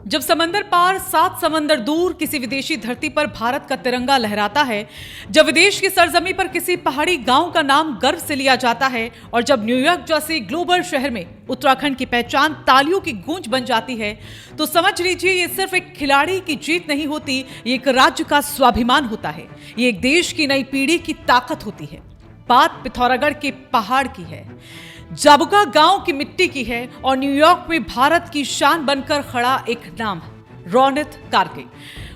जब समंदर पार 7 समंदर दूर किसी विदेशी धरती पर भारत का तिरंगा लहराता है, जब विदेश की सरजमी पर किसी पहाड़ी गांव का नाम गर्व से लिया जाता है और जब न्यूयॉर्क जैसे ग्लोबल शहर में उत्तराखंड की पहचान तालियों की गूंज बन जाती है, तो समझ लीजिए ये सिर्फ एक खिलाड़ी की जीत नहीं होती, ये एक राज्य का स्वाभिमान होता है, ये एक देश की नई पीढ़ी की ताकत होती है। बात पिथौरागढ़ के पहाड़ की है, जाबुका गांव की मिट्टी की है और न्यूयॉर्क में भारत की शान बनकर खड़ा एक नाम, रोनित कार्के।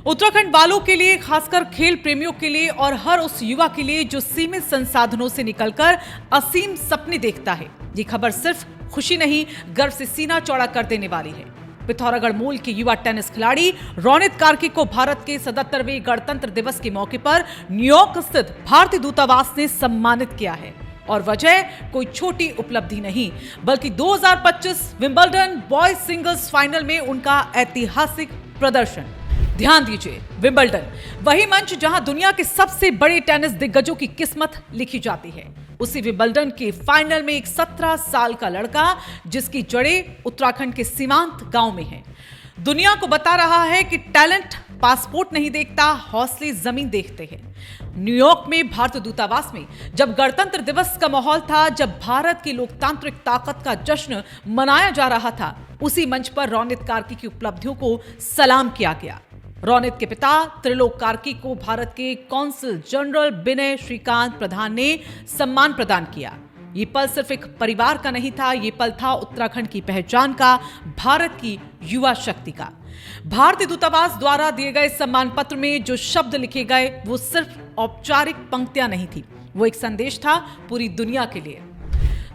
उत्तराखंड वालों के लिए, खासकर खेल प्रेमियों के लिए और हर उस युवा के लिए जो सीमित संसाधनों से निकलकर असीम सपने देखता है, ये खबर सिर्फ खुशी नहीं, गर्व से सीना चौड़ा कर देने वाली है। पिथौरागढ़ मूल के युवा टेनिस खिलाड़ी रोनित कार्के को भारत के 77वें गणतंत्र दिवस के मौके पर न्यूयॉर्क स्थित भारतीय दूतावास ने सम्मानित किया है। और वजह कोई छोटी उपलब्धि नहीं, बल्कि 2025 विंबलडन बॉयज सिंगल्स फाइनल में उनका ऐतिहासिक प्रदर्शन। ध्यान दीजिए, विंबलडन, वही मंच जहां दुनिया के सबसे बड़े टेनिस दिग्गजों की किस्मत लिखी जाती है। उसी विंबलडन के फाइनल में एक 17 साल का लड़का, जिसकी जड़ें उत्तराखंड के सीमांत गांव में हैं, दुनिया को बता रहा है कि टैलेंट पासपोर्ट नहीं देखता, हौसले जमीन देखते हैं। न्यूयॉर्क में भारतीय दूतावास में जब गणतंत्र दिवस का माहौल था, जब भारत की लोकतांत्रिक ताकत का जश्न मनाया जा रहा था, उसी मंच पर रोनित कार्के की उपलब्धियों को सलाम किया गया। रोनित के पिता त्रिलोक कार्के को भारत के कौंसल जनरल विनय श्रीकांत प्रधान ने सम्मान प्रदान किया। ये पल सिर्फ एक परिवार का नहीं था, ये पल था उत्तराखंड की पहचान का, भारत की युवा शक्ति का। भारतीय दूतावास द्वारा दिए गए सम्मान पत्र में जो शब्द लिखे गए, वो सिर्फ औपचारिक पंक्तियां नहीं थी, वो एक संदेश था पूरी दुनिया के लिए।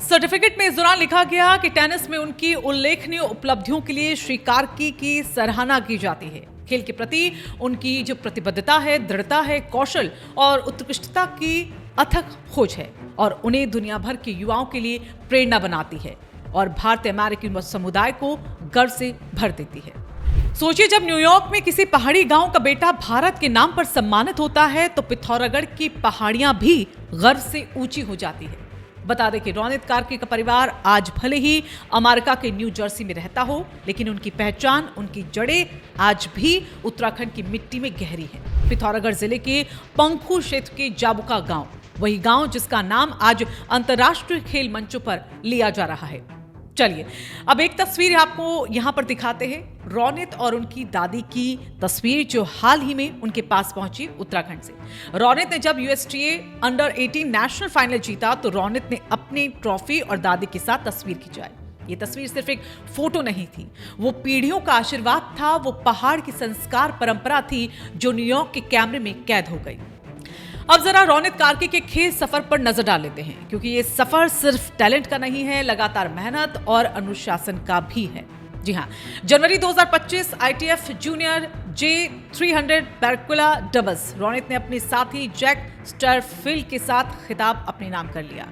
सर्टिफिकेट में इस दौरान लिखा गया कि टेनिस में उनकी उल्लेखनीय उपलब्धियों के लिए श्री कार्के की सराहना की जाती है। खेल के प्रति उनकी जो प्रतिबद्धता है, दृढ़ता है, कौशल और उत्कृष्टता की अथक खोज है और उन्हें दुनिया भर के युवाओं के लिए प्रेरणा बनाती है और भारतीय अमेरिकी समुदाय को गर्व से भर देती है। सोचिए, जब न्यूयॉर्क में किसी पहाड़ी गांव का बेटा भारत के नाम पर सम्मानित होता है, तो पिथौरागढ़ की पहाड़ियां भी गर्व से ऊंची हो जाती है। बता दें कि रोनित कार्के का परिवार आज भले ही अमेरिका के न्यू जर्सी में रहता हो, लेकिन उनकी पहचान, उनकी जड़ें आज भी उत्तराखंड की मिट्टी में गहरी है। पिथौरागढ़ जिले के पंखू क्षेत्र के जाबुका गांव, वही गांव जिसका नाम आज अंतर्राष्ट्रीय खेल मंचों पर लिया जा रहा है। चलिए अब एक तस्वीर आपको यहां पर दिखाते हैं, रोनित और उनकी दादी की तस्वीर जो हाल ही में उनके पास पहुंची उत्तराखंड से। रोनित ने जब यूएसटीए अंडर 18 नेशनल फाइनल जीता, तो रोनित ने अपनी ट्रॉफी और दादी के साथ तस्वीर खिंचवाई। ये तस्वीर सिर्फ एक फोटो नहीं थी, वो पीढ़ियों का आशीर्वाद था, वो पहाड़ की संस्कार परंपरा थी जो न्यूयॉर्क के कैमरे में कैद हो गई। अब जरा रोनित कार्के के खेल सफर पर नजर डाल लेते हैं, क्योंकि ये सफर सिर्फ टैलेंट का नहीं है, लगातार मेहनत और अनुशासन का भी है। जी हाँ, जनवरी 2025 ITF जूनियर J300 बैरकुला डबल्स, रोनित ने अपने साथी जैक स्टरफील्ड के साथ खिताब अपने नाम कर लिया।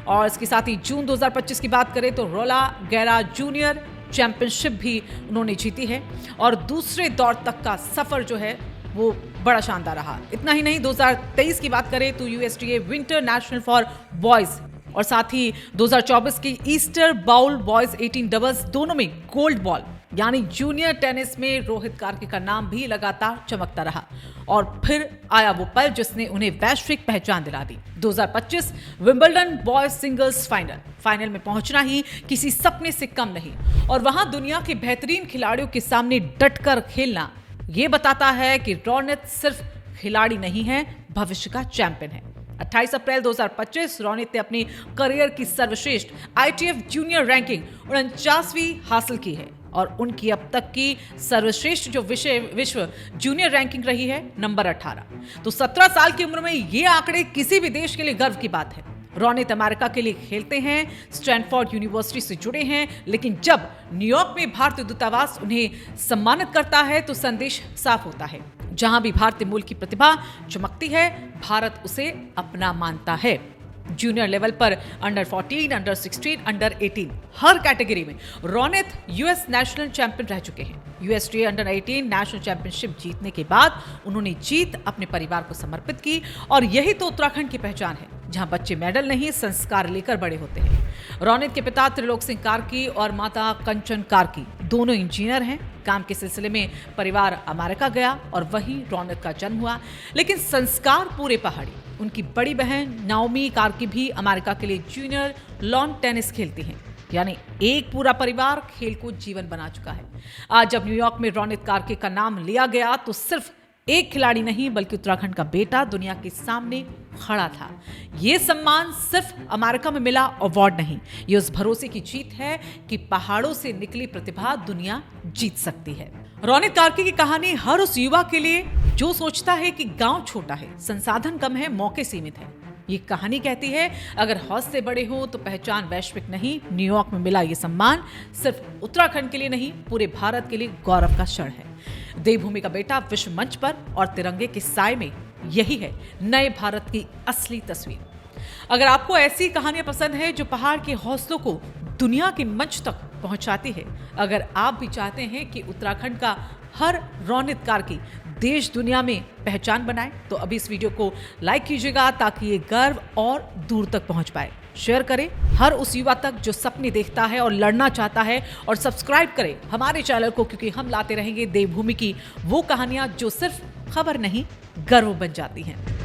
और इसके साथ ही जून 2025 की बात करें तो रोला गैरा जूनियर चैंपियनशिप भी उन्होंने जीती है और दूसरे दौर तक का सफर जो है वो बड़ा शानदार रहा। इतना ही नहीं, 2023 की बात करें तो यूएसटीए विंटर नेशनल फॉर बॉयज और साथ ही 2024 की ईस्टर बाउल बॉयज 18 डबल्स, दोनों में गोल्ड बॉल यानी जूनियर टेनिस में रोनित कार्के का नाम भी लगातार चमकता रहा। और फिर आया वो पल जिसने उन्हें वैश्विक पहचान दिला दी। 2025 विंबलडन बॉयज सिंगल्स फाइनल में पहुंचना ही किसी सपने से कम नहीं, और वहां दुनिया के बेहतरीन खिलाड़ियों के सामने डटकर खेलना, ये बताता है कि रोनित सिर्फ खिलाड़ी नहीं है, भविष्य का चैंपियन है। 28 अप्रैल 2025 रोनित ने अपनी करियर की सर्वश्रेष्ठ ITF जूनियर रैंकिंग 49वीं हासिल की है और उनकी अब तक की सर्वश्रेष्ठ जो विश्व जूनियर रैंकिंग रही है नंबर 18। तो 17 साल की उम्र में ये आंकड़े किसी भी देश के लिए गर्व की बात है। रोनित अमेरिका के लिए खेलते हैं, स्टैनफोर्ड यूनिवर्सिटी से जुड़े हैं, लेकिन जब न्यूयॉर्क में भारतीय दूतावास उन्हें सम्मानित करता है तो संदेश साफ होता है, जहां भी भारतीय मूल की प्रतिभा चमकती है, भारत उसे अपना मानता है। जूनियर लेवल पर अंडर 14, अंडर 16, अंडर 18 हर कैटेगरी में रोनित यूएस नेशनल चैंपियन रह चुके हैं। यूएसटीए अंडर 18 नेशनल चैंपियनशिप जीतने के बाद उन्होंने जीत अपने परिवार को समर्पित की और यही तो उत्तराखंड की पहचान है, जहां बच्चे मेडल नहीं संस्कार लेकर बड़े होते हैं। रोनित के पिता त्रिलोक सिंह कार्की और माता कंचन कार्की दोनों इंजीनियर हैं। काम के सिलसिले में परिवार अमेरिका गया और वहीं रौनक का जन्म हुआ, लेकिन संस्कार पूरे पहाड़ी। उनकी बड़ी बहन नाओमी कार्की भी अमेरिका के लिए जूनियर लॉन टेनिस खेलती हैं। यानी एक पूरा परिवार खेल को जीवन बना चुका है। आज जब न्यूयॉर्क में रौनक कार्की का नाम लिया गया तो सिर्फ एक खिलाड़ी नहीं बल्कि उत्तराखंड का बेटा दुनिया के सामने खड़ा था। यह सम्मान सिर्फ अमेरिका में मिला अवार्ड नहीं, ये उस भरोसे की जीत है कि पहाड़ों से निकली प्रतिभा दुनिया जीत सकती है। रौनक कार्की की कहानी हर उस युवा के लिए जो सोचता है कि गांव छोटा है, संसाधन कम है, मौके सीमित है। ये कहानी कहती है अगर हौसले बड़े हो तो पहचान वैश्विक नहीं। न्यूयॉर्क में मिला ये सम्मान सिर्फ उत्तराखंड के लिए नहीं, पूरे भारत के लिए गौरव का क्षण है। देवभूमि का बेटा विश्व मंच पर और तिरंगे के साए में, यही है नए भारत की असली तस्वीर। अगर आपको ऐसी कहानियां पसंद है जो पहाड़ के हौसलों को दुनिया के मंच तक पहुंचाती है, अगर आप भी चाहते हैं कि उत्तराखंड का हर रौनक कार्की देश दुनिया में पहचान बनाए, तो अभी इस वीडियो को लाइक कीजिएगा ताकि ये गर्व और दूर तक पहुंच पाए। शेयर करें हर उस युवा तक जो सपने देखता है और लड़ना चाहता है, और सब्सक्राइब करें हमारे चैनल को, क्योंकि हम लाते रहेंगे देवभूमि की वो कहानियां जो सिर्फ खबर नहीं, गर्व बन जाती हैं।